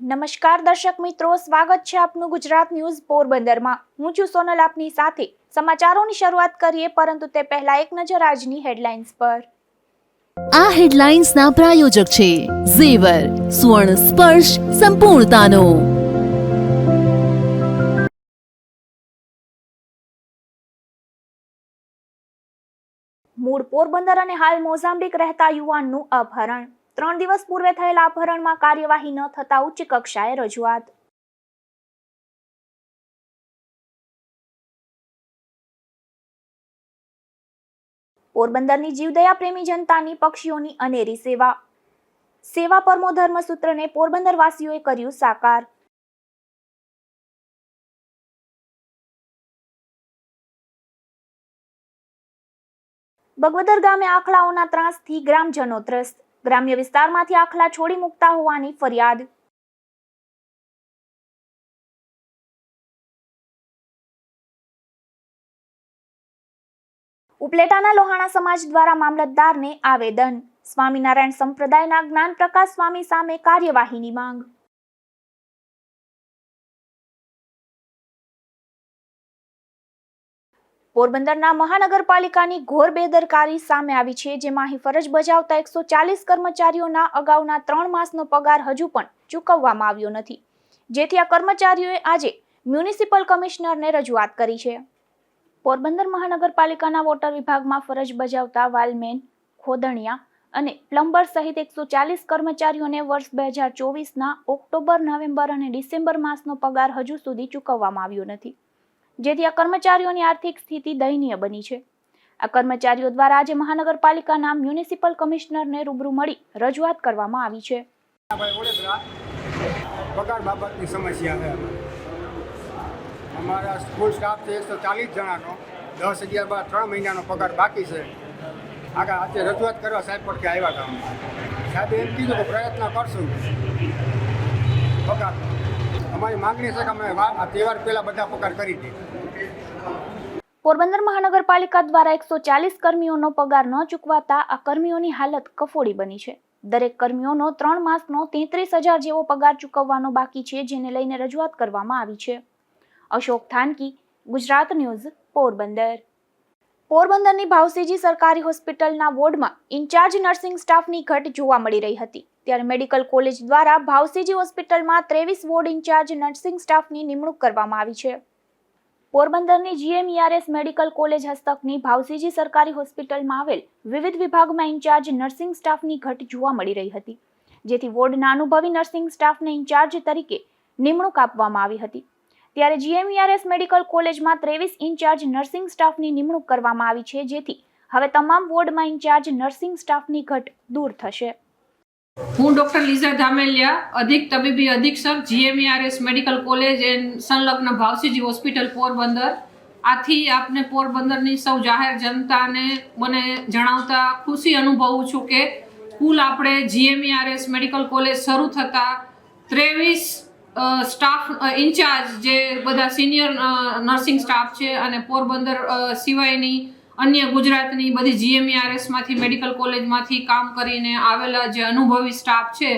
નમસ્કાર દર્શક મિત્રો, સ્વાગત છે આપનું ગુજરાત ન્યૂઝ પોરબંદરમાં। હું છું સોનલ આપની સાથે। સમાચારોની શરૂઆત કરીએ, પરંતુ તે પહેલા એક નજર આજની હેડલાઇન્સ પર। આ હેડલાઇન્સના પ્રાયોજક છે ઝેવર, સુવર્ણ સ્પર્શ સંપૂર્ણતાનો। મૂળ પોરબંદર અને હાલ મોઝામ્બિક રહેતા યુવાનનું અપહરણ। 3 દિવસ પૂર્વે થયેલા અપહરણમાં કાર્યવાહી ન થતા ઉચ્ચ કક્ષાએ રજૂઆત। પોરબંદરની જીવદયા પ્રેમી જનતાની પક્ષીઓની અનેરી સેવા પરમો ધર્મસૂત્રને પોરબંદર વાસીઓએ કર્યું સાકાર। બગવદર ગામે આખલાઓના ત્રાસથી ગ્રામજનો ત્રસ્ત। ગ્રામ્ય વિસ્તારમાંથી આખલા છોડી મૂકતા હોવાની ફરિયાદ। ઉપલેટાના લોહાણા સમાજ દ્વારા મામલતદારને આવેદન। સ્વામિનારાયણ સંપ્રદાયના જ્ઞાન પ્રકાશ સ્વામી સામે કાર્યવાહીની માંગ। પોરબંદરના મહાનગરપાલિકાની ઘોર બેદરકારી સામે આવી છે, જેમાં અહીં ફરજ બજાવતા 140 કર્મચારીઓના અગાઉના 3 માસનો પગાર હજુ પણ ચૂકવવામાં આવ્યો નથી, જેથી આ કર્મચારીઓએ આજે મ્યુનિસિપલ કમિશનરને રજૂઆત કરી છે। પોરબંદર મહાનગરપાલિકાના વોટર વિભાગમાં ફરજ બજાવતા વાલમેન, ખોદણિયા અને પ્લમ્બર સહિત 140 કર્મચારીઓને વર્ષ 2024ના ઓક્ટોબર, નવેમ્બર અને ડિસેમ્બર માસનો પગાર હજુ સુધી ચૂકવવામાં આવ્યો નથી, જેથી આ કર્મચારીઓની આર્થિક સ્થિતિ દયનીય બની છે। આ કર્મચારીઓ દ્વારા આજે મહાનગરપાલિકાના મ્યુનિસિપલ કમિશનરને રૂબરૂ મળી રજૂઆત કરવામાં આવી છે। પગાર બાબતની સમસ્યા છે। અમારા સ્કૂલ સ્ટાફ છે 140 જણાનો 10, 11, 12, 3 મહિનાનો પગાર બાકી છે। આગળ આજે રજૂઆત કરવા સાહેબ પડખે આવ્યા હતા। સાહેબે એમ કીધું કે પ્રયત્ન કરશું પગાર। અમારી માંગણી છે કે અમે આ તહેવાર પહેલાં બધા પગાર કરી દઈએ। પોરબંદર મહાનગરપાલિકા દ્વારા 140 કર્મીઓનો પગાર ન ચૂકવાતા આ કર્મીઓની હાલત કફોડી બની છે। દરેક કર્મીઓનો 3 માસનો 33,000 જેવો પગાર ચૂકવવાનો બાકી છે, જેને લઈને રજૂઆત કરવામાં આવી છે। અશોક થાનકી, ગુજરાત ન્યૂઝ, પોરબંદર। પોરબંદરની ભાવસીજી સરકારી હોસ્પિટલના વોર્ડમાં ઇન્ચાર્જ નર્સિંગ સ્ટાફની ઘટ જોવા મળી રહી હતી, ત્યારે મેડિકલ કોલેજ દ્વારા ભાવસીજી હોસ્પિટલમાં 23 વોર્ડ ઇન્ચાર્જ નર્સિંગ સ્ટાફની નિમણૂક કરવામાં આવી છે। પોરબંદરની GMERS મેડિકલ કોલેજ હસ્તકની ભાવસીજી સરકારી હોસ્પિટલમાં આવેલ વિવિધ વિભાગમાં ઇન્ચાર્જ નર્સિંગ સ્ટાફની ઘટ જોવા મળી રહી હતી, જેથી વોર્ડના અનુભવી નર્સિંગ સ્ટાફને ઇન્ચાર્જ તરીકે નિમણૂક આપવામાં આવી હતી। ત્યારે GMERS મેડિકલ કોલેજમાં 23 ઇન્ચાર્જ નર્સિંગ સ્ટાફની નિમણૂક કરવામાં આવી છે, જેથી હવે તમામ વોર્ડમાં ઇન્ચાર્જ નર્સિંગ સ્ટાફની ઘટ દૂર થશે। હું ડોક્ટર લીઝા ધામેલિયા, અધિક તબીબી અધિક્ષક GMERS મેડિકલ કોલેજ એન્ડ સંલગ્ન ભાવસીજી હોસ્પિટલ પોરબંદર। આથી આપને પોરબંદરની સૌ જાહેર જનતાને મને જણાવતા ખુશી અનુભવું છું કે કુલ આપણે GMERS મેડિકલ કોલેજ શરૂ થતા 23 સ્ટાફ ઇન્ચાર્જ જે બધા સિનિયર નર્સિંગ સ્ટાફ છે અને પોરબંદર સિવાયની અન્ય ગુજરાતની બધી GMERSમાંથી મેડિકલ કોલેજમાંથી કામ કરીને આવેલા જે અનુભવી સ્ટાફ છે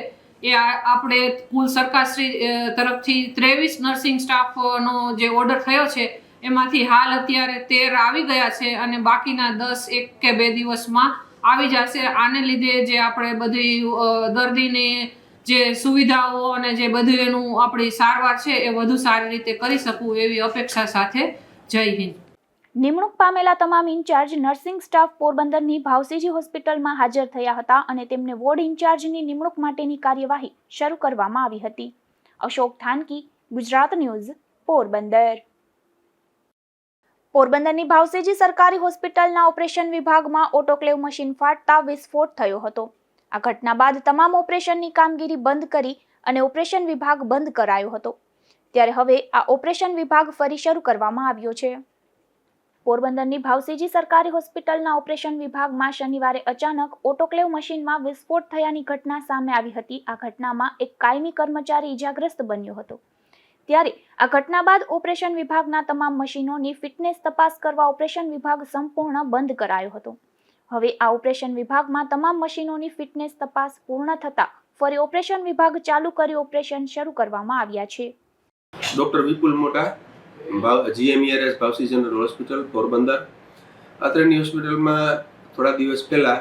એ આપણે કુલ સરકારશ્રી તરફથી 23 નર્સિંગ સ્ટાફનો જે ઓર્ડર થયો છે એમાંથી હાલ અત્યારે 13 આવી ગયા છે અને બાકીના 10 1 કે 2 દિવસમાં આવી જશે। આને લીધે જે આપણે બધી દર્દીને જે સુવિધાઓ અને જે બધું એનું આપણી સારવાર છે એ વધુ સારી રીતે કરી શકું એવી અપેક્ષા સાથે જય હિન્દ। નિમણૂક પામેલા તમામ ઇન્ચાર્જ નર્સિંગ સ્ટાફ પોરબંદરની ભાવસીજી હોસ્પિટલમાં હાજર થયા હતા અને તેમને વોર્ડ ઇન્ચાર્જની નિમણૂક માટેની કાર્યવાહી શરૂ કરવામાં આવી હતી। અશોક થાનકી, ગુજરાત ન્યૂઝ, પોરબંદર। પોરબંદરની ભાવસીજી સરકારી હોસ્પિટલના ઓપરેશન વિભાગમાં ઓટોક્લેવ મશીન ફાટતા વિસ્ફોટ થયો હતો। આ ઘટના બાદ તમામ ઓપરેશનની કામગીરી બંધ કરી અને ઓપરેશન વિભાગ બંધ કરાયો હતો, ત્યારે હવે આ ઓપરેશન વિભાગ ફરી શરૂ કરવામાં આવ્યો છે। પોરબંદરની ભાવસીજી સરકારી હોસ્પિટલના ઓપરેશન વિભાગમાં શનિવારે અચાનક ઓટોક્લેવ મશીનમાં વિસ્ફોટ થયાની ઘટના સામે આવી હતી। આ ઘટનામાં એક કાયમી કર્મચારી ઇજાગ્રસ્ત બન્યો હતો, ત્યારે આ ઘટના બાદ ઓપરેશન વિભાગના તમામ મશીનોની ફિટનેસ તપાસ કરવા ઓપરેશન વિભાગ સંપૂર્ણ બંધ કરાયો હતો। હવે આ ઓપરેશન વિભાગમાં તમામ મશીનોની ફિટનેસ તપાસ પૂર્ણ થતા ફરી ઓપરેશન વિભાગ ચાલુ કરી ઓપરેશન શરૂ કરવામાં આવ્યા છે. ડૉક્ટર વિપુલ મોટા, GMERS ભાવસી જનરલ હોસ્પિટલ પોરબંદર. અત્રેની હોસ્પિટલમાં થોડા દિવસ પહેલાં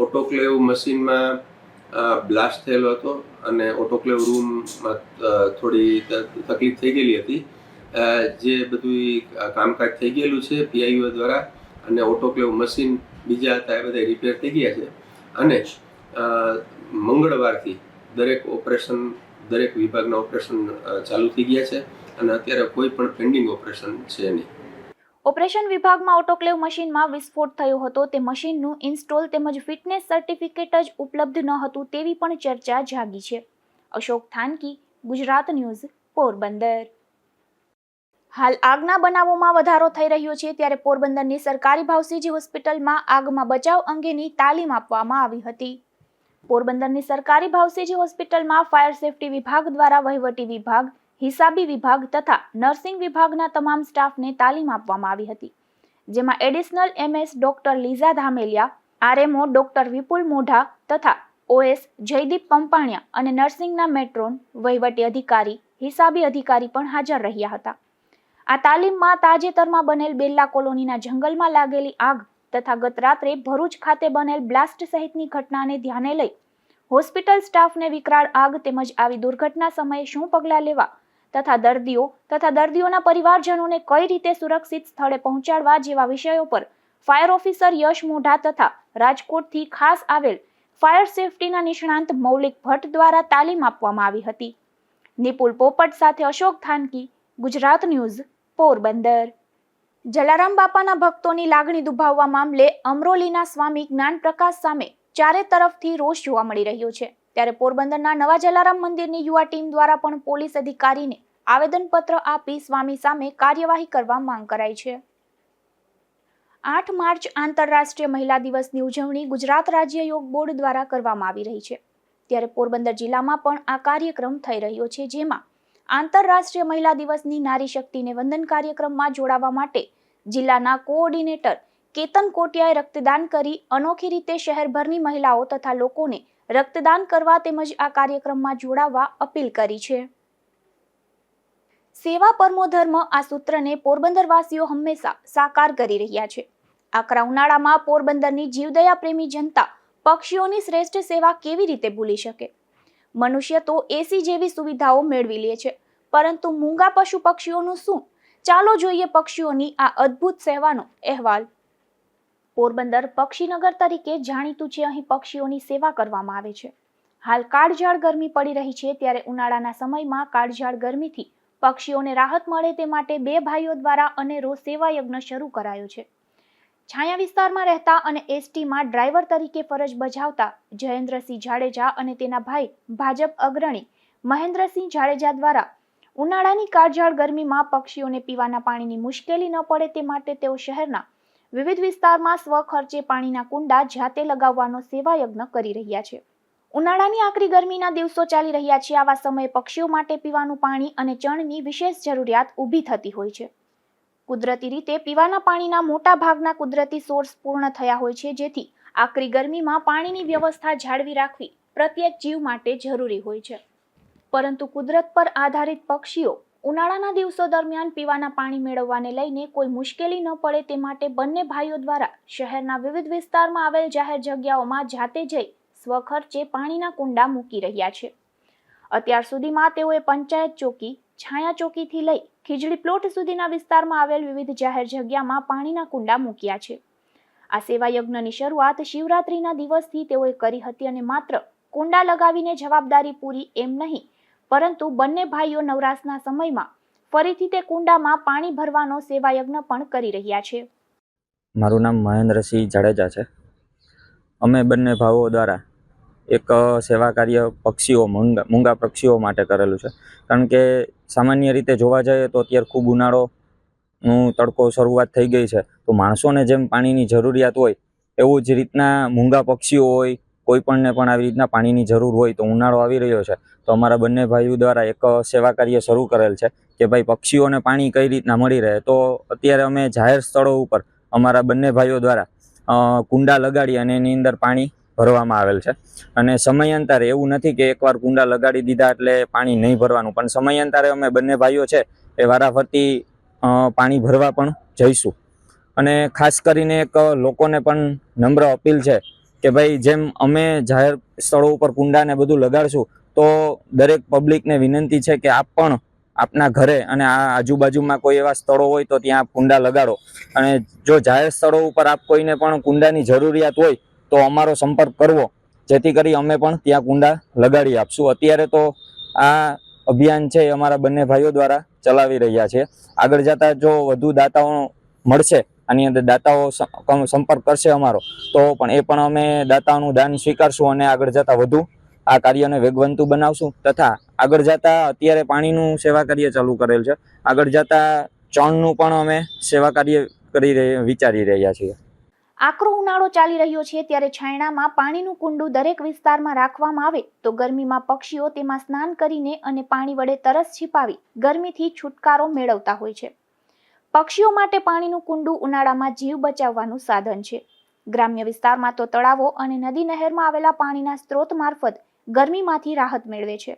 ઓટોક્લેવ મશીનમાં બ્લાસ્ટ થયેલો હતો અને ઓટોક્લેવ રૂમમાં થોડી તકલીફ થઈ ગયેલી હતી. જે બધું કામકાજ થઈ ગયેલું છે PIO દ્વારા અને ઓટોક્લેવ મશીન બીજા હતા એ બધા રિપેર થઈ ગયા છે અને મંગળવારથી દરેક વિભાગના ઓપરેશન ચાલુ થઈ ગયા છે અને અત્યારે કોઈ પણ પેન્ડિંગ ઓપરેશન છે નહીં. ઓપરેશન વિભાગમાં ઓટોક્લેવ મશીનમાં વિસ્ફોટ થયો હતો. તે મશીનનું ઇન્સ્ટોલ તેમજ ફિટનેસ સર્ટિફિકેટ જ ઉપલબ્ધ ન હતું તેવી પણ ચર્ચા જાગી છે. અશોક થાનકી, ગુજરાત ન્યૂઝ, પોરબંદર. હાલ આગના બનાવોમાં વધારો થઈ રહ્યો છે ત્યારે પોરબંદરની સરકારી ભાવસીજી હોસ્પિટલમાં આગમાં બચાવ અંગેની તાલીમ આપવામાં આવી હતી. પોરબંદરની સરકારી ભાવસીજી હોસ્પિટલમાં ફાયર સેફટી વિભાગ દ્વારા વહીવટી વિભાગ, હિસાબી વિભાગ તથા નર્સિંગ વિભાગના તમામ સ્ટાફને તાલીમ આપવામાં આવી હતી. જેમાં additional MS doctor Liza Dhameliya, RMO doctor Vipul Modha તથા OS જયદીપ પંપાણિયા અને નર્સિંગના મેટ્રોન, વહીવટી અધિકારી, હિસાબી અધિકારી પણ હાજર રહ્યા હતા. આ તાલીમમાં તાજેતરમાં બનેલ બેલ્લા કોલોનીના જંગલમાં લાગેલી આગ તથા ગત રાત્રે ભરૂચ ખાતે બનેલ બ્લાસ્ટ સહિતની ઘટનાને ધ્યાને લઈ હોસ્પિટલ સ્ટાફને વિકરાળ આગ તેમજ આવી દુર્ઘટના સમયે શું પગલાં લેવા તથા દર્દીઓના પરિવારજનોને કઈ રીતે સુરક્ષિત સ્થળે પહોંચાડવા જેવા વિષયો પર ફાયર ઓફિસર યશ મોઢા તથા રાજકોટથી ખાસ આવેલ ફાયર સેફટીના નિષ્ણાંત મૌલિક ભટ્ટ દ્વારા તાલીમ આપવામાં આવી હતી. નિપુલ પોપટ સાથે અશોક થાનકી, ગુજરાત ન્યૂઝ, પોરબંદર. જલારામ બાપાના ભક્તોની લાગણી દુભાવવા મામલે અમરોલીના સ્વામી જ્ઞાન પ્રકાશ સામે ચારે તરફથી રોષ જોવા મળી રહ્યો છે. ત્યારે પોરબંદરના નવા જલારામ મંદિરની યુવા ટીમ દ્વારા પણ પોલીસ અધિકારીને આવેદનપત્ર આપી સ્વામી સામે કાર્યવાહી કરવા માંગ કરાઈ છે. 8 માર્ચ આંતરરાષ્ટ્રીય મહિલા દિવસની ઉજવણી ગુજરાત રાજ્ય યોગ બોર્ડ દ્વારા કરવામાં આવી રહી છે. ત્યારે પોરબંદર જિલ્લામાં પણ આ કાર્યક્રમ થઈ રહ્યો છે, જેમાં આંતરરાષ્ટ્રીય મહિલા દિવસની નારી શક્તિને વંદન કાર્યક્રમમાં જોડાવા માટે જિલ્લાના કોઓર્ડિનેટર કેતન કોટિયાએ રક્તદાન કરી અનોખી રીતે શહેરભરની મહિલાઓ તથા લોકોને રક્તદાન કરવા તેમજ આ કાર્યક્રમમાં જોડાવા અપીલ કરી છે. સેવા પરમો ધર્મ આ સૂત્રને પોરબંદરવાસીઓ હંમેશા સાકાર કરી રહ્યા છે. આકરા ઉનાળામાં પોરબંદરની જીવદયા પ્રેમી જનતા પક્ષીઓની શ્રેષ્ઠ સેવા કેવી રીતે ભૂલી શકે? મનુષ્ય તો AC જેવી સુવિધાઓ મેળવી લે છે, પરંતુ મૂંગા પશુ પક્ષીઓનું શું? ચાલો જોઈએ પક્ષીઓની આ અદ્ભુત સેવાનો અહેવાલ. પોરબંદર પક્ષીનગર તરીકે જાણીતું છે. અહીં પક્ષીઓની સેવા કરવામાં આવે છે. હાલ કાળઝાળ ગરમી પડી રહી છે, ત્યારે ઉનાળાના સમયમાં કાળઝાળ ગરમીથી પક્ષીઓને રાહત મળે તે માટે 2 ભાઈઓ દ્વારા અનેરો સેવા યજ્ઞ શરૂ કરાયો છે. છાયા વિસ્તારમાં રહેતા અને STમાં ડ્રાઈવર તરીકે ફરજ બજાવતા જયેન્દ્રસિંહ જાડેજા અને તેના ભાઈ ભાજપ અગ્રણી મહેન્દ્રસિંહ જાડેજા દ્વારા ઉનાળાની કાળઝાળ ગરમીમાં પક્ષીઓને પીવાના પાણીની મુશ્કેલી ન પડે તે માટે તેઓ શહેરના વિવિધ વિસ્તારમાં સ્વખર્ચે પાણીના કુંડા જાતે લગાવવાનો સેવા યજ્ઞ કરી રહ્યા છે. ઉનાળાની આકરી ગરમીના દિવસો ચાલી રહ્યા છે. આવા સમયે પક્ષીઓ માટે પીવાનું પાણી અને ચણની વિશેષ જરૂરિયાત ઊભી થતી હોય છે. કુદરતી રીતે પીવાના પાણીના મોટા ભાગના કુદરતી સોર્સ પૂર્ણ થયા હોય છે, જેથી આકરી ગરમીમાં પાણીની વ્યવસ્થા જાળવી રાખવી પ્રત્યેક જીવ માટે જરૂરી હોય છે. પરંતુ કુદરત પર આધારિત પક્ષીઓ ઉનાળાના દિવસો દરમિયાન પીવાના પાણી મેળવવાને લઈને કોઈ મુશ્કેલી ન પડે તે માટે બંને ભાઈઓ દ્વારા શહેરના વિવિધ વિસ્તારમાં આવેલ જાહેર જગ્યાઓમાં જાતે જઈ સ્વખર્ચે પાણીના કુંડા મૂકી રહ્યા છે. અત્યાર સુધીમાં તેઓએ પંચાયત ચોકી, છાયા ચોકીથી લઈ ખીજડી પ્લોટ સુધીના વિસ્તારમાં આવેલ વિવિધ જાહેર જગ્યામાં પાણીના કુંડા મૂક્યા છે. આ સેવા યજ્ઞની શરૂઆત શિવરાત્રીના દિવસથી તેઓએ કરી હતી અને માત્ર કુંડા લગાવીને જવાબદારી પૂરી એમ નહીં, પરંતુ બંને ભાઈઓ નવરાશના સમયમાં ફરીથી તે કુંડામાં પાણી ભરવાનો સેવા યજ્ઞ પણ કરી રહ્યા છે. મારું નામ મહેન્દ્રસિંહ જાડેજા છે. અમે બંને ભાઈઓ દ્વારા એક સેવા કાર્ય પક્ષીઓ મૂંગા પક્ષીઓ માટે કરેલું છે. કારણ કે સામાન્ય રીતે જોવા જઈએ તો અત્યારે ખૂબ ઉનાળોનું તડકો શરૂઆત થઈ ગઈ છે, તો માણસોને જેમ પાણીની જરૂરિયાત હોય એવું જ રીતના મૂંગા પક્ષીઓ હોય, કોઈ પણને પણ આવી રીતના પાણીની જરૂર હોય. તો ઉનાળો આવી રહ્યો છે તો અમારા બંને ભાઈઓ દ્વારા એક સેવા કાર્ય શરૂ કરેલ છે કે ભાઈ પક્ષીઓને પાણી કઈ રીતના મળી રહે. તો અત્યારે અમે જાહેર સ્થળો ઉપર અમારા બંને ભાઈઓ દ્વારા કુંડા લગાડી અને એની અંદર પાણી ભરવામાં આવેલ છે. અને સમયાંતરે એવું નથી કે એકવાર કુંડા લગાડી દીધા એટલે પાણી નહીં ભરવાનું, પણ સમયાંતરે અમે બંને ભાઈઓ છે એ વારાફરતી પાણી ભરવા પણ જઈશું. અને ખાસ કરીને એક લોકોને પણ નમ્ર અપીલ છે કે ભાઈ જેમ અમે જાહેર સ્થળો ઉપર કુંડાને બધું લગાડશું તો દરેક પબ્લિકને વિનંતી છે કે આપ પણ આપના ઘરે અને આ આજુબાજુમાં કોઈ એવા સ્થળો હોય તો ત્યાં કુંડા લગાડો. અને જો જાહેર સ્થળો ઉપર આપ કોઈને પણ કુંડાની જરૂરિયાત હોય તો અમારો સંપર્ક કરવો, જેથી કરી અમે પણ ત્યાં કુંડા લગાડી આપશું. અત્યારે તો આ અભિયાન છે એ અમારા બંને ભાઈઓ દ્વારા ચલાવી રહ્યા છે. આગળ જતા જો વધુ દાતાઓ મળશે, આની અંદર દાતાઓ સંપર્ક કરશે અમારો, તો પણ એ પણ અમે દાતાઓનું દાન સ્વીકારશું અને આગળ જતા વધુ આ કાર્યને વેગવંતુ બનાવશું. તથા આગળ જતા અત્યારે પાણીનું સેવા કાર્ય ચાલુ કરેલ છે, આગળ જતા ચણનું પણ અમે સેવા કાર્ય વિચારી રહ્યા છીએ. આકરો ઉનાળો ચાલી રહ્યો છે ત્યારે છાયણામાં પાણીનું કુંડું દરેક વિસ્તારમાં રાખવામાં આવે તો ગરમીમાં પક્ષીઓ તેમાં સ્નાન કરીને અને પાણી વડે તરસ છીપાવી ગરમીથી છુટકારો મેળવતા હોય છે. પક્ષીઓ માટે પાણીનું કુંડું ઉનાળામાં જીવ બચાવવાનું સાધન છે. ગ્રામ્ય વિસ્તારમાં તો તળાવો અને નદી નહેરમાં આવેલા પાણીના સ્ત્રોત મારફત ગરમીમાંથી રાહત મેળવે છે,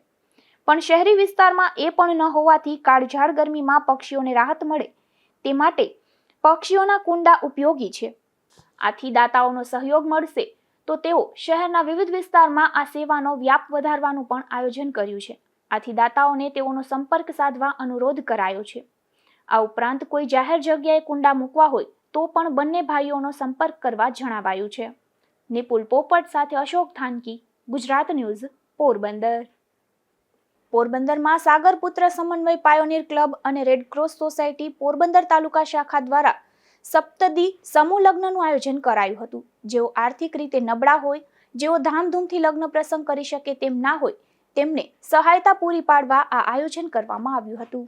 પણ શહેરી વિસ્તારમાં એ પણ ન હોવાથી કાળઝાળ ગરમીમાં પક્ષીઓને રાહત મળે તે માટે પક્ષીઓના કુંડા ઉપયોગી છે. આથી દાતાઓનો સહયોગ મળશે તો તેઓ શહેરના વિવિધ વિસ્તારમાં આ સેવાનો વ્યાપ વધારવાનું પણ આયોજન કર્યું છે. આથી દાતાઓને તેઓનો સંપર્ક સાધવા અનુરોધ કરાયો છે. આ ઉપરાંત કોઈ જાહેર જગ્યાએ કુંડા મૂકવા હોય તો પણ બંને ભાઈઓનો સંપર્ક કરવા જણાવાયું છે. નિપુલ પોપટ સાથે અશોક થાનકી, ગુજરાત ન્યૂઝ, પોરબંદર. પોરબંદરમાં સાગરપુત્ર સમન્વય પાયોનીર ક્લબ અને રેડક્રોસ સોસાયટી પોરબંદર તાલુકા શાખા દ્વારા સપ્તદી સમૂહ લગ્નનું આયોજન કરાયું હતું. જેઓ આર્થિક રીતે નબળા હોય, જેઓ ધામધૂમથી લગ્ન પ્રસંગ કરી શકે તેમ ના હોય, તેમને સહાયતા પૂરી પાડવા આ આયોજન કરવામાં આવ્યું હતું.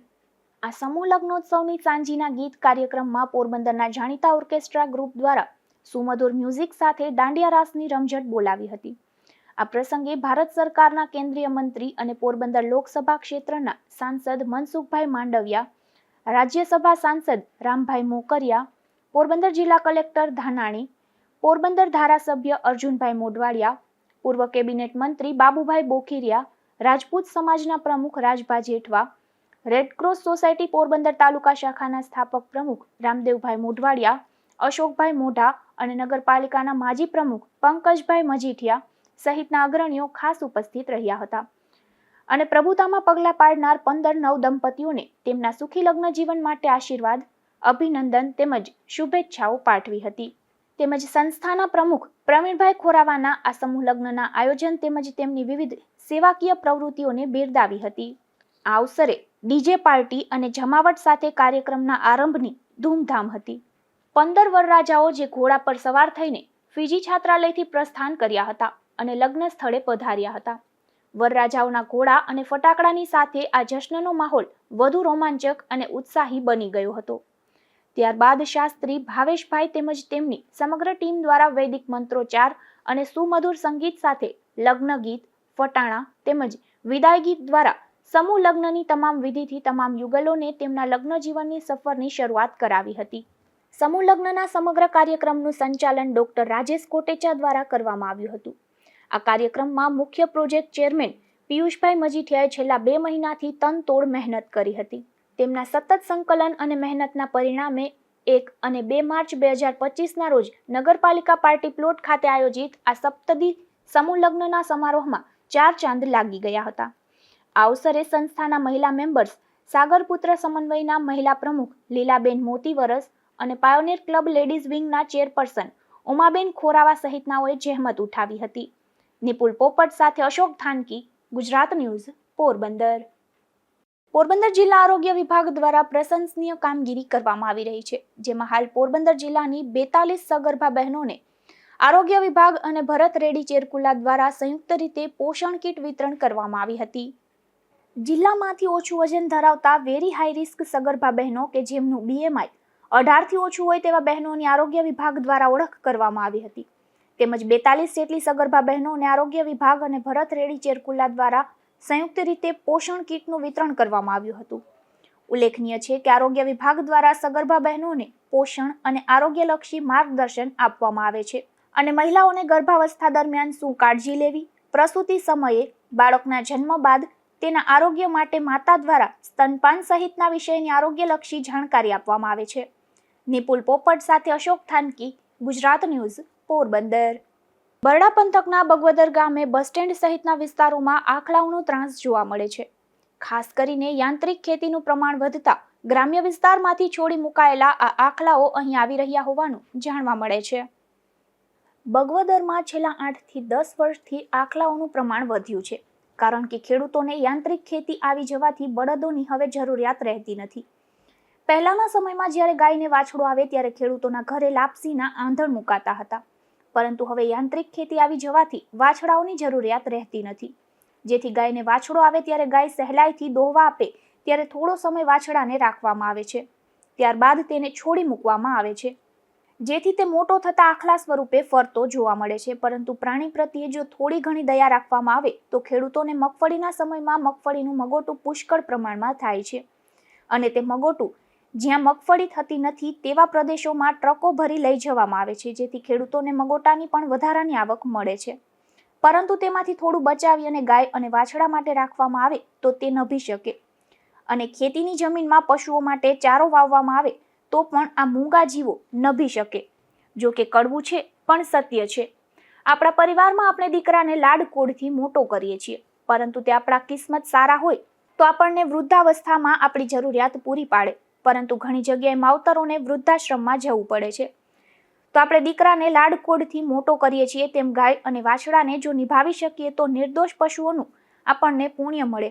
આ સમૂહ લગ્નોત્સવની સાંજીના ગીત કાર્યક્રમમાં પોરબંદરના જાણીતા ઓર્કેસ્ટ્રા ગ્રુપ દ્વારા સુમધુર મ્યુઝિક સાથે દાંડિયા રાસની રમઝટ બોલાવી હતી. આ પ્રસંગે ભારત સરકારના કેન્દ્રીય મંત્રી અને પોરબંદર લોકસભા ક્ષેત્રના સાંસદ મનસુખભાઈ માંડવિયા, રાજ્યસભા સાંસદ રામભાઈ મોકરિયા, પોરબંદર જિલ્લા કલેક્ટર ધાનાણી, પોરબંદર ધારાસભ્ય અર્જુનભાઈ મોઢવાડિયા, પૂર્વ કેબિનેટ મંત્રી બાબુભાઈ બોખીરિયા, રાજપૂત સમાજના પ્રમુખ રાજભા જેઠવા, રેડક્રોસ સોસાયટી પોરબંદર તાલુકા શાખાના સ્થાપક પ્રમુખ રામદેવભાઈ મોઢવાડિયા, અશોકભાઈ મોઢા અને નગરપાલિકાના માજી પ્રમુખ પંકજભાઈ મજીઠિયા સહિતના અગ્રણીઓ ખાસ ઉપસ્થિત રહ્યા હતા અને પ્રભુતામાં પગલાં પાડનાર 15 નવ દંપતીઓને તેમના સુખી લગ્ન જીવન માટે આશીર્વાદ, અભિનંદન તેમજ શુભેચ્છાઓ પાઠવી હતી. તેમજ સંસ્થાના પ્રમુખ પ્રવીણભાઈ ખોરાવાના આ સમૂહ લગ્નના આયોજન તેમજ તેમની વિવિધ સેવાકીય પ્રવૃત્તિઓને બિરદાવી હતી. આ અવસરે ડીજે પાર્ટી અને જમાવટ સાથે કાર્યક્રમના આરંભની ધૂમધામ હતી. 15 વરરાજાઓ જે ઘોડા પર સવાર થઈને ફીજી છાત્રાલયથી પ્રસ્થાન કર્યા હતા અને લગ્ન સ્થળે પધાર્યા હતા. વરરાજાઓના ઘોડા અને ફટાકડાની સાથે આ જશ્નનો માહોલ વધુ રોમાંચક અને ઉત્સાહી બની ગયો હતો. ત્યારબાદ શાસ્ત્રી ભાવેશભાઈ તેમજ તેમની સમગ્ર ટીમ દ્વારા વૈદિક મંત્રોચ્ચાર અને સુમધુર સંગીત સાથે લગ્ન ગીત, ફટાણા તેમજ વિદાય ગીત દ્વારા સમૂહ લગ્નની તમામ વિધિથી તમામ યુગલોને તેમના લગ્ન જીવનની સફરની શરૂઆત કરાવી હતી. સમૂહ લગ્નના સમગ્ર કાર્યક્રમનું સંચાલન ડોક્ટર રાજેશ કોટેચા દ્વારા કરવામાં આવ્યું હતું. આ કાર્યક્રમમાં મુખ્ય પ્રોજેક્ટ ચેરમેન પિયુષભાઈ મજીઠિયાએ છેલ્લા 2 મહિનાથી તનતોડ મહેનત કરી હતી. તેમના સતત સંકલન અને મહેનતના પરિણામે 1 અને 2 માર્ચ 2025ના રોજ નગરપાલિકા પાર્ટી પ્લોટ ખાતે આયોજિત આ સપ્તદી સમૂહ લગ્નના સમારોહમાં 4 ચાંદ લાગી ગયા હતા. આ અવસરે સંસ્થાના મહિલા મેમ્બર્સ, સાગરપુત્ર સમન્વયના મહિલા પ્રમુખ લીલાબેન મોતીવરસ અને પાયોનીર club ladies વિંગના chairperson Umaben Khorava સહિતનાઓએ જહેમત ઉઠાવી હતી. નિપુલ પોપટ સાથે અશોક થાનકી, ગુજરાત ન્યૂઝ, પોરબંદર. પોરબંદર જિલ્લા આરોગ્ય વિભાગ દ્વારા પ્રશંસનીય કામગીરી કરવામાં આવી રહી છે, જેમાં હાલ પોરબંદર જિલ્લાની 42 સગર્ભા બહેનોને આરોગ્ય વિભાગ અને ભરત રેડી ચેરકુલા દ્વારા સંયુક્ત રીતે પોષણ કીટ વિતરણ કરવામાં આવી હતી. જિલ્લામાંથી ઓછું વજન ધરાવતા વેરી હાઈ રિસ્ક સગર્ભા બહેનો કે જેમનું BMI 18 થી ઓછું હોય તેવા બહેનોની આરોગ્ય વિભાગ દ્વારા ઓળખ કરવામાં આવી હતી. તેમજ 42 જેટલી સગર્ભા બહેનોને આરોગ્ય વિભાગ અને ભરત રેડી ચેરકુલા દ્વારા સંયુક્ત રીતે પોષણ કીટનું વિતરણ કરવામાં આવ્યું હતું. ઉલ્લેખનીય છે કે આરોગ્ય વિભાગ દ્વારા સગર્ભા બહેનોને પોષણ અને આરોગ્યલક્ષી માર્ગદર્શન આપવામાં આવે છે અને મહિલાઓને ગર્ભાવસ્થા દરમિયાન શું કાળજી લેવી, પ્રસૂતિ સમયે, બાળકના જન્મ બાદ તેના આરોગ્ય માટે માતા દ્વારા સ્તનપાન સહિતના વિષયની આરોગ્યલક્ષી જાણકારી આપવામાં આવે છે. નિપુલ પોપટ સાથે અશોક થાનકી, ગુજરાત ન્યૂઝ, પોરબંદર. બરડા પંથકના બગવદર ગામે બસ સ્ટેન્ડ સહિતના વિસ્તારોમાં આખલાઓનો ત્રાસ જોવા મળે છે. ખાસ કરીને યાંત્રિક ખેતીનું પ્રમાણ વધતા ગ્રામ્ય વિસ્તારમાંથી છોડી મુકાયેલા આ આખલાઓ અહીં આવી રહ્યા હોવાનું જાણવા મળે છે. બગવદરમાં છેલ્લા 8 થી 10 વર્ષથી આખલાઓનું પ્રમાણ વધ્યું છે, કારણ કે ખેડૂતોને યાંત્રિક ખેતી આવી જવાથી બળદોની હવે જરૂરિયાત રહેતી નથી. પહેલાના સમયમાં જ્યારે ગાયને વાછડો આવે ત્યારે ખેડૂતોના ઘરે લાપસીના આંધણ મુકાતા હતા, પરંતુ હવે યાંત્રિક ખેતી આવી જવાથી વાછડાઓની જરૂરિયાત રહેતી નથી. જેથી ગાયને વાછડો આવે ત્યારે ગાય સહેલાઈથી દોહવા આપે ત્યારે થોડો સમય વાછડાને રાખવામાં આવે છે, ત્યારબાદ તેને છોડી મૂકવામાં આવે છે, જેથી તે મોટો થતા આખલા સ્વરૂપે ફરતો જોવા મળે છે. પરંતુ પ્રાણી પ્રત્યે જો થોડી ઘણી દયા રાખવામાં આવે તો ખેડૂતોને મગફળીના સમયમાં મગફળીનું મગોટું પુષ્કળ પ્રમાણમાં થાય છે, અને તે મગોટું જ્યાં મગફળી થતી નથી તેવા પ્રદેશોમાં ટ્રકો ભરી લઈ જવામાં આવે છે, જેથી ખેડૂતોને મગોટાની પણ વધારાની આવક મળે છે. પરંતુ તેમાંથી થોડું બચાવી અને ગાય અને વાછડા માટે રાખવામાં આવે તો તે નભી શકે, અને ખેતીની જમીનમાં પશુઓ માટે ચારો વાવવામાં આવે તો પણ આ મૂંગા જીવો નભી શકે. જો કે કડવું છે પણ સત્ય છે. આપણા પરિવારમાં આપણે દીકરાને લાડકોડથી મોટો કરીએ છીએ, પરંતુ તે આપણા કિસ્મત સારા હોય તો આપણને વૃદ્ધાવસ્થામાં આપણી જરૂરિયાત પૂરી પાડે, પરંતુ ઘણી જગ્યાએ માવતરોને વૃદ્ધાશ્રમમાં જવું પડે છે. તો આપણે દીકરાને લાડકોડથી મોટો કરીએ છીએ તેમ ગાય અને વાછડાને જો નિભાવી શકીએ તો નિર્દોષ પશુઓનું આપણને પુણ્ય મળે.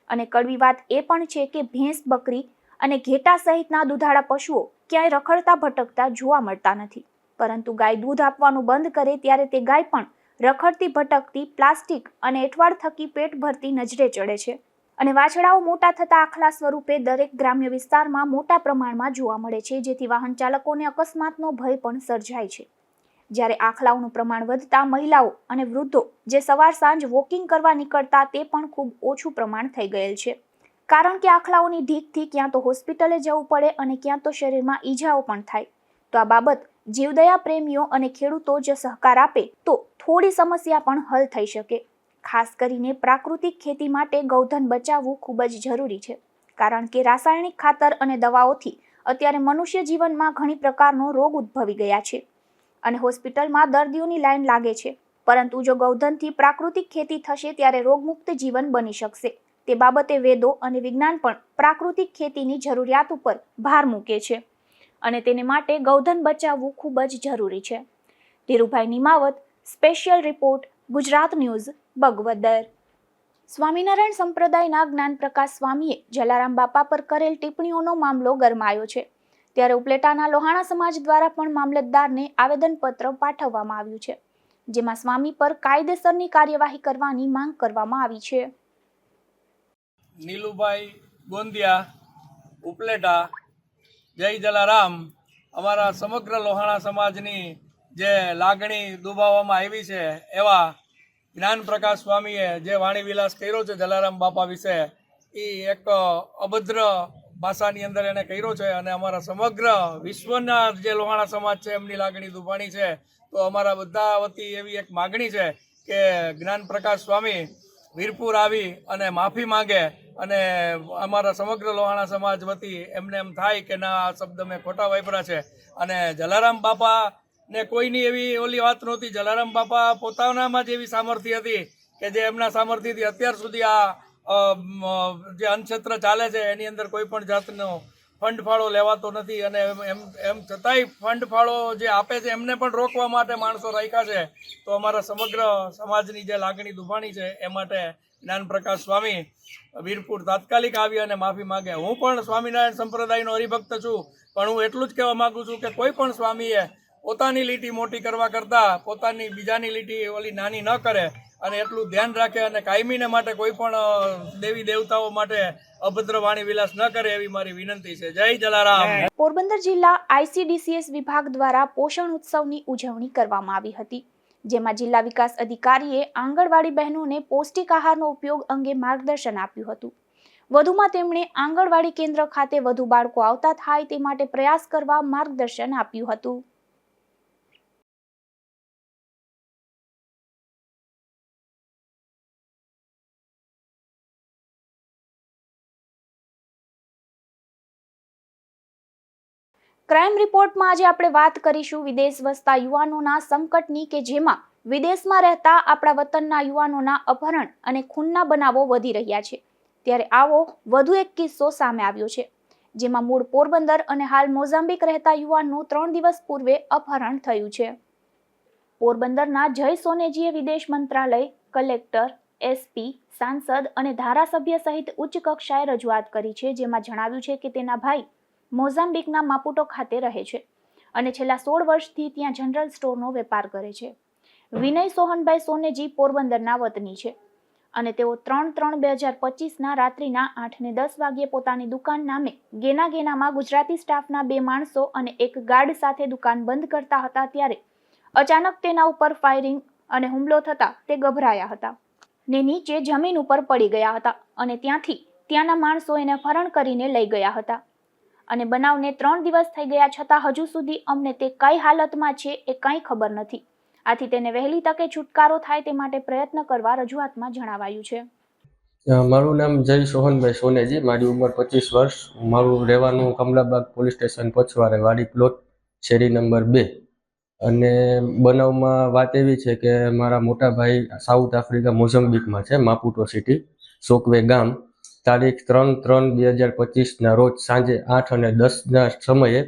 અને કડવી વાત એ પણ છે કે ભેંસ, બકરી અને ઘેટા સહિતના દૂધાળા પશુઓ ક્યાંય રખડતા ભટકતા જોવા મળતા નથી, પરંતુ ગાય દૂધ આપવાનું બંધ કરે ત્યારે તે ગાય પણ રખડતી ભટકતી, પ્લાસ્ટિક અને એઠવાડ થકી પેટ ભરતી નજરે ચડે છે. અને વાછડાઓ મોટા થતા આખલા સ્વરૂપે દરેક ગ્રામ્ય વિસ્તારમાં મોટા પ્રમાણમાં જોવા મળે છે, જેથી વાહન ચાલકોને અકસ્માતનો ભય પણ સર્જાય છે. જ્યારે આખલાઓનું પ્રમાણ વધતા મહિલાઓ અને વૃદ્ધો જે સવાર સાંજ વોકિંગ કરવા નીકળતા તે પણ ખૂબ ઓછું પ્રમાણ થઈ ગયેલ છે, કારણ કે આખલાઓની ઢીકથી ક્યાં તો હોસ્પિટલે જવું પડે અને ક્યાં તો શરીરમાં ઈજાઓ પણ થાય. તો આ બાબત જીવદયા પ્રેમીઓ અને ખેડૂતો જો સહકાર આપે તો થોડી સમસ્યા પણ હલ થઈ શકે. ખાસ કરીને પ્રાકૃતિક ખેતી માટે ગૌધન બચાવવું ખૂબ જ જરૂરી છે, કારણ કે રાસાયણિક ખાતર અને દવાઓથી અત્યારે મનુષ્ય જીવનમાં ઘણી પ્રકારનો રોગ ઉદ્ભવી ગયા છે અને હોસ્પિટલમાં દર્દીઓની લાઈન લાગે છે. પરંતુ જો ગૌધનથી પ્રાકૃતિક ખેતી થશે ત્યારે રોગમુક્ત જીવન બની શકશે. તે બાબતે વેદો અને વિજ્ઞાન પણ પ્રાકૃતિક ખેતીની જરૂરિયાત ઉપર ભાર મૂકે છે અને તેને માટે ગૌધન બચાવવું ખૂબ જ જરૂરી છે. Dhirubhai Nimavat, special report, Gujarat news, Bagvadar. Swaminarayan સંપ્રદાયના જ્ઞાનપ્રકાશ સ્વામીએ જલારામ બાપા પર કરેલ ટિપ્પણીઓનો મામલો ગરમાયો છે, ત્યારે ઉપલેટાના લોહાણા સમાજ દ્વારા પણ મામલતદારને આવેદનપત્ર પાઠવવામાં આવ્યું છે, જેમાં સ્વામી પર કાયદેસરની કાર્યવાહી કરવાની માંગ કરવામાં આવી છે. નીલુભાઈ ગોંદિયા, ઉપલેટા. જય જલારામ. અમારા સમગ્ર લોહાણા સમાજની જે લાગણી દુભાવવામાં આવી છે એવા જ્ઞાન પ્રકાશ સ્વામીએ જે વાણી વિલાસ કર્યો છે જલારામ બાપા વિશે, એ એક અભદ્ર ભાષાની અંદર એને કર્યો છે અને અમારા સમગ્ર વિશ્વના જે લોહાણા સમાજ છે એમની લાગણી દુભાણી છે. તો અમારા બધા વતી એવી એક માગણી છે કે જ્ઞાન પ્રકાશ સ્વામી વીરપુર આવી અને માફી માંગે અને અમારા સમગ્ર લોહાણા સમાજ વતી એમને એમ થાય કે ના, આ શબ્દ મેં ખોટા વાપર્યા છે. અને જલારામ બાપા ને કોઈની એવી ઓલી વાત નહોતી. જલારામ બાપા પોતાનામાં જ એવી સામર્થ્ય હતી કે જે એમના સામર્થ્યથી અત્યાર સુધી આ જે અન્નક્ષેત્ર ચાલે છે એની અંદર કોઈ પણ જાતનો ફંડ ફાળો લેવાતો નથી અને એમ છતાંય ફંડ ફાળો જે આપે છે એમને પણ રોકવા માટે માણસો રાખ્યા છે. તો અમારા સમગ્ર સમાજની જે લાગણી દુભાણી છે એ માટે જ્ઞાન પ્રકાશ સ્વામી વીરપુર તાત્કાલિક આવી અને માફી માંગે. હું પણ સ્વામિનારાયણ સંપ્રદાયનો હરિભક્ત છું, પણ હું એટલું જ કહેવા માંગુ છું કે કોઈ પણ સ્વામીએ પોતાની લીટી મોટી કરવા કરતાં પોતાની બીજાની લીટી ઓલી નાની ન કરે અને એટલું ધ્યાન રાખે અને કાયમીને માટે કોઈ પણ દેવી દેવતાઓ માટે અભદ્ર વાણી વિલાસ ન કરે એવી મારી વિનંતી છે. જય જલારામ. પોરબંદર જિલ્લા ICDCS વિભાગ દ્વારા પોષણ ઉત્સવની ઉજવણી કરવામાં આવી હતી, જેમાં જિલ્લા વિકાસ અધિકારીએ આંગણવાડી બહેનોને પૌષ્ટિક આહારનો ઉપયોગ અંગે માર્ગદર્શન આપ્યું હતું. વધુમાં તેમણે આંગણવાડી કેન્દ્ર ખાતે વધુ બાળકો આવતા થાય તે માટે પ્રયાસ કરવા માર્ગદર્શન આપ્યું હતું. ક્રાઇમ રિપોર્ટમાં આજે આપણે વાત કરીશું વિદેશ વસતા યુવાનોના સંકટની કે જેમાં વિદેશમાં રહેતા આપણા વતનના યુવાનોના અપહરણ અને ખૂનના બનાવો વધી રહ્યા છે. ત્યારે આવો વધુ એક કિસ્સો સામે આવ્યો છે, જેમાં મૂળ પોરબંદર અને હાલ મોઝામ્બિક રહેતા યુવાનનું 3 દિવસ પૂર્વે અપહરણ થયું છે. પોરબંદરના જય સોનેજીએ વિદેશ મંત્રાલય, કલેક્ટર, SP, સાંસદ અને ધારાસભ્ય સહિત ઉચ્ચ કક્ષાએ રજૂઆત કરી છે, જેમાં જણાવ્યું છે કે તેના ભાઈ મોઝામ્બિકના માપુટો ખાતે રહે છે અને છેલ્લા 16 વર્ષથી ત્યાં જનરલ સ્ટોરનો વેપાર કરે છે. વિનય સોહનભાઈ સોનેજી પોરબંદરના વતની છે અને તેઓ 3/3/2025ના રાત્રિના 8:10 વાગ્યે પોતાની દુકાન નામે ગેનામાં ગુજરાતી સ્ટાફના 2 માણસો અને એક ગાર્ડ સાથે દુકાન બંધ કરતા હતા. ત્યારે અચાનક તેના ઉપર ફાયરિંગ અને હુમલો થતા તે ગભરાયા હતા ને નીચે જમીન ઉપર પડી ગયા હતા અને ત્યાંના માણસો એને અપહરણ કરીને લઈ ગયા હતા અને બનાવને 3 દિવસ થઈ ગયા છતાં હજુ સુધી અમને તે કઈ હાલતમાં છે એ કંઈ ખબર નથી. આથી તેને વહેલી તકે છુટકારો થાય તે માટે પ્રયત્ન કરવા રજૂઆતમાં જણાવાયું છે. મારું નામ જય સોહનભાઈ સોનેજી, મારી ઉંમર 25 વર્ષ. મારું રહેવાનું કમલાબાગ પોલીસ સ્ટેશન પછવારે, વાડી પ્લોટ, શેરી નંબર 2. અને બનાવમાં વાત એવી છે કે મારા મોટા ભાઈ સાઉથ આફ્રિકા મોઝમ્બિકમાં છે, માપુટો સિટી, સોકવે ગામ. તારીખ 3/3/2025ના રોજ સાંજે 8:10ના સમયે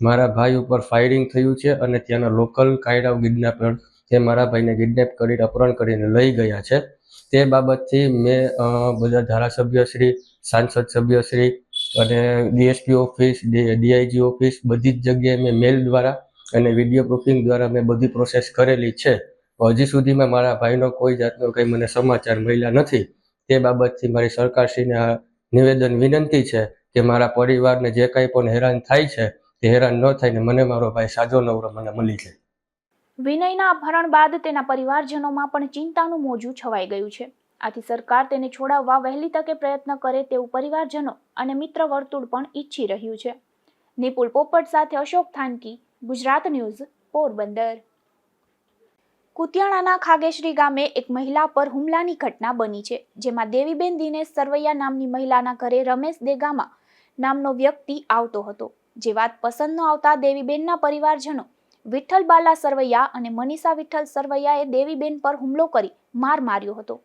મારા ભાઈ ઉપર ફાયરિંગ થયું છે અને ત્યાંના લોકલ કાયરાવ કિડનેપર તે મારા ભાઈને કિડનેપ કરી અપહરણ કરીને લઈ ગયા છે. તે બાબતથી મેં બધા ધારાસભ્યશ્રી, સાંસદ સભ્યશ્રી અને DSP ઓફિસ, DIG ઓફિસ બધી જ જગ્યાએ મેં મેલ દ્વારા અને વિડીયો પ્રૂફિંગ દ્વારા મેં બધી પ્રોસેસ કરેલી છે. હજી સુધીમાં મારા ભાઈનો કોઈ જાતનો કંઈ મને સમાચાર મળ્યા નથી. તે બાબતથી મારી સરકારશ્રીને નિવેદન વિનંતી છે કે મારા પરિવારને જે કંઈ પણ હેરાન થાય છે તે હેરાન ન થાય ને મને મારો ભાઈ સાજો નવરો મને મળી જાય. વિનયના અપહરણ બાદ તેના પરિવારજનોમાં પણ ચિંતાનું મોજું છવાઈ ગયું છે. આથી સરકાર તેને છોડાવવા વહેલી તકે પ્રયત્ન કરે તેવું પરિવારજનો અને મિત્ર વર્તુળ પણ ઈચ્છી રહ્યું છે. નિપુલ પોપટ સાથે અશોક થાનકી, ગુજરાત ન્યૂઝ, પોરબંદર. કુતિયાણાના ખાગેશ્રી ગામે એક મહિલા પર હુમલાની ઘટના બની છે, જેમાં દેવીબેન દિનેશ સરવૈયા નામની મહિલાના ઘરે રમેશ દેગામા નામનો વ્યક્તિ આવતો હતો. જે વાત પસંદ ન આવતા દેવીબેનના પરિવારજનો વિઠ્ઠલ બાલા સરવૈયા અને મનીષા વિઠ્ઠલ સરવૈયાએ દેવીબેન પર હુમલો કરી માર માર્યો હતો.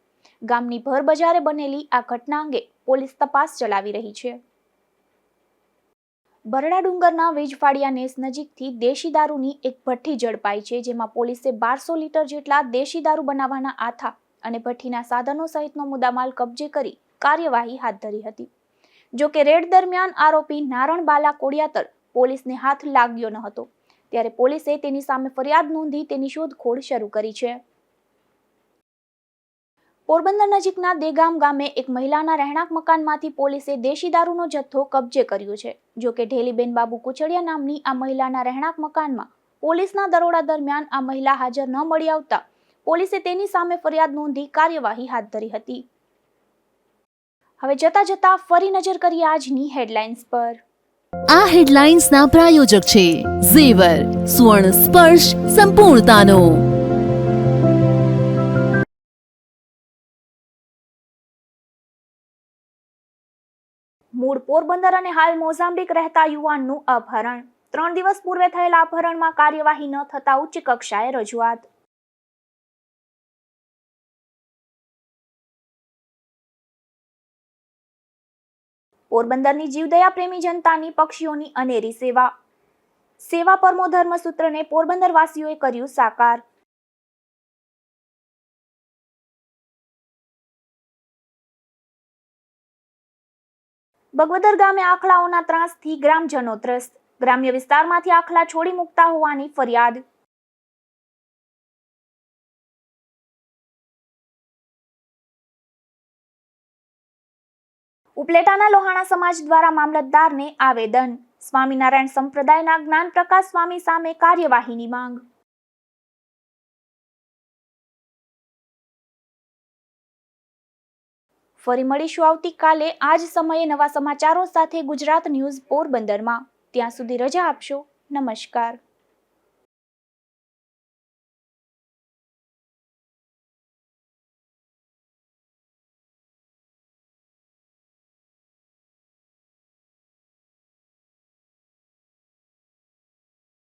ગામની ભર બજારે બનેલી આ ઘટના અંગે પોલીસ તપાસ ચલાવી રહી છે. બરડા ડુંગરના વીજફાળિયા નેસ નજીકથી દેશી દારૂની એક ભઠ્ઠી ઝડપાઈ છે, જેમાં પોલીસે 1200 લીટર જેટલા દેશી દારૂ બનાવવાના આથા અને ભઠ્ઠીના સાધનો સહિતનો મુદ્દામાલ કબજે કરી કાર્યવાહી હાથ ધરી હતી. જો કે રેડ દરમિયાન આરોપી નારણ બાલા કોડિયાતર પોલીસને હાથ લાગ્યો ન હતો, ત્યારે પોલીસે તેની સામે ફરિયાદ નોંધી તેની શોધખોળ શરૂ કરી છે. પોરબંદર નજીકના દેગામ ગામે એક મહિલાના રહેણાંક મકાનમાંથી પોલીસે દેશી દારૂનો જથ્થો કબજે કર્યો છે. જો કે ઢેલીબેન બાબુ કુચડિયા નામની આ મહિલાના રહેણાંક મકાનમાં પોલીસના દરોડા દરમિયાન આ મહિલા હાજર ન મળી આવતા પોલીસે તેની સામે ફરિયાદ નોંધી કાર્યવાહી હાથ ધરી હતી. હવે જતા ફરી નજર કરીએ આજની હેડલાઇન્સ પર. આ હેડલાઇન્સના પ્રાયોજક છે ઝેવર, સુવર્ણ સ્પર્શ સંપૂર્ણતાનો. મૂળ પોરબંદર અને હાલ મોઝામ્બિક રહેતા યુવાનનું અપહરણ. 3 દિવસ પૂર્વે થયેલા અપહરણમાં કાર્યવાહી ન થતા ઉચ્ચ કક્ષાએ રજૂઆત. પોરબંદરની જીવદયા પ્રેમી જનતાની પક્ષીઓની અનેરી સેવા પરમો ધર્મ સૂત્રને પોરબંદર વાસીઓએ કર્યું સાકાર. બગવદર ગામે આખલાઓના ત્રાસથી ગ્રામજનો ત્રસ્ત. ગ્રામ્ય વિસ્તારમાંથી આખલા છોડી મૂકતા હોવાની ફરિયાદ. ઉપલેટાના લોહાણા સમાજ દ્વારા મામલતદારને આવેદન. સ્વામિનારાયણ સંપ્રદાયના જ્ઞાન પ્રકાશ સ્વામી સામે કાર્યવાહીની માંગ. ફરી મળીશું આવતીકાલે આ જ સમયે નવા સમાચારો સાથે ગુજરાત ન્યૂઝ પોરબંદરમાં. ત્યાં સુધી રજા આપશો. નમસ્કાર.